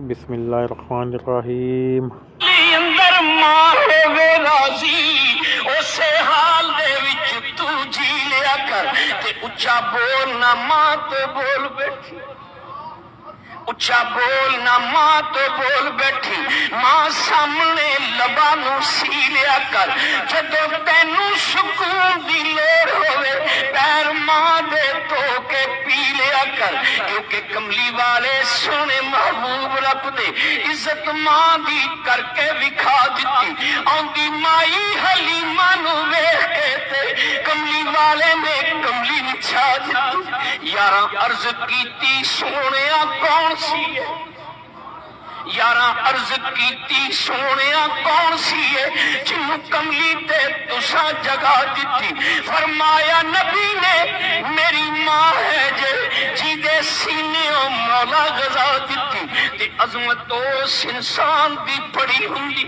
बिस्मिल्लाहिर्रहमानिर्रहीम। अंदर मां होवे राजी उसे हाल दे विच तू जी लिया कर ते उच्चा बोल ना मां तो बोल बैठी, उच्चा बोल ना मां तो बोल बैठी, मां सामने लबा नू सी लिया कर। जदों तैनू सुकून दी लोड़ होवे पैर मां दे धो के पी लिया कर, क्योंकि कमली वाले सोने महबूब रब दे इज्जत मां दी करके विखा दिती। आंदी माई हलीमा नू वेख के ते कमली वाले ने कमली विछा दिती। यारा अर्ज कीती सोनिया कौन सी है, यारा अर्ज कीती सोनिया कौन सी है जिन्हों कमली ते तुसा जगा दिती। फरमाया नबी ने मेरी मां है जे जिदे सीने मौला गजा दिती। ते अजमत उस इंसान दी बड़ी हुंदी,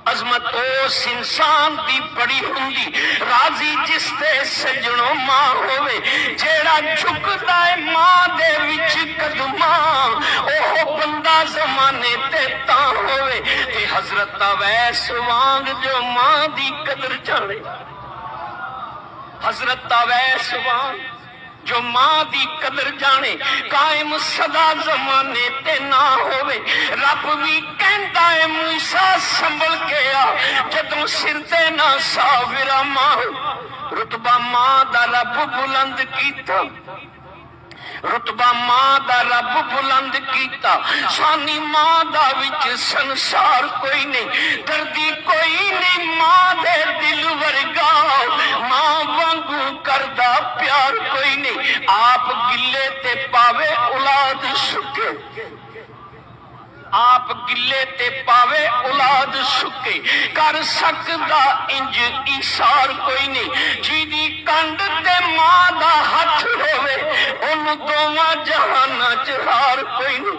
अजमत उस इंसान दी बड़ी हुंदी, राजी जिस ते सजणों मां होवे, जेड़ा झुकदा है मां दे विच कदमां ओह बंदा जमाने ते तां होवे। ते हजरत अवैस वांग जो मां दी कदर जाने, हजरत अवैस वांग जो मां दी कदर जाने, कायम सदा जमाने ते ना होवे। रब भी कहंदा है मूसा संभल के आ, जदों सिर ते ना साविरा मां। रुतबा मां दा रब बुलंद कीता, रुतबा मां दा रब बुलंद कीता, सानी मां दा विच संसार कोई नहीं, दर्दी कोई नहीं मां दे दिल वर्गा, मां वांगू करदा प्यार कोई नहीं। आप गिले ते पावे औलाद सुके, आप गिले ते पावे औलाद सुके, कर सकदा इंज ईसार कोई नहीं। जिदी कंड ते मां दा हथ होवे ओनू दोवां जहानां च हार कोई नहीं।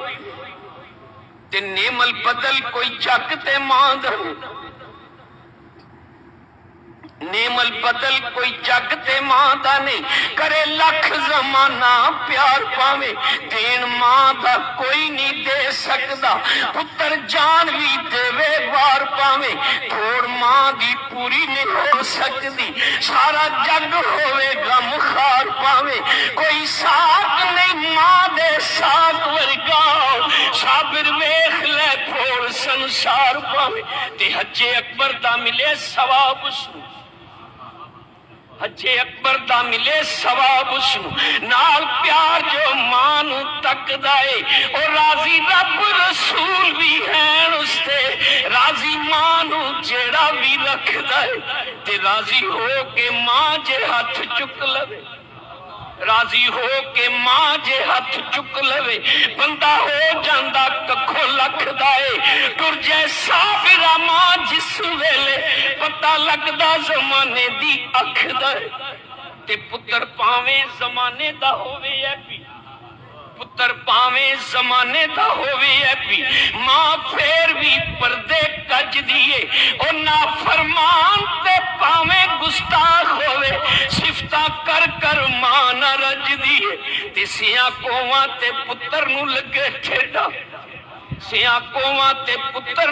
ते नेमल बदल कोई जग ते मां दा, नेमल बदल कोई जग ते मां दा नहीं, करे लख जमाना प्यार पावे, देन मां दा कोई नहीं दे सकदा। पुत्र जान भी देवे वार पावे, थोड़ मां दी पूरी नहीं हो सकदी। सारा जग होवे गम खार पावे, कोई साथ नहीं मां दे साथ वर्गा, साबिर वेख ले थोड़ संसार पावे। ते हजे अकबर दा मिले सवाब उसनू, हजे अकबर दा मिले सवाब उसनू, नाल प्यार जो मां नू तकदा है। और राजी रब रसूल भी हैं उसते, राजी मां नू जेड़ा भी रखदा है। ते राजी हो के मां जे हथ चुक लवे, राजी हो के मां जे हथ चुक लवे, बंदा हो जांदा कखों लखदा है। टुर जैसा फिरा मां जिस वेले पता लगदा जमाने दी अख दा, ते पुत्र पावे जमाने दा होवे ऐ पी, पुत्र पावे जमाने दा होवे ऐ पी, मां फेर भी पर्दे कज दिए। ओ नाफरमान ते पावे गुस्ताख होवे, सिफता कर कर मां न रज दिए। ते सिया कोवां ते पुत्र नू लगे ठेडा, सिया कोवां ते पुत्र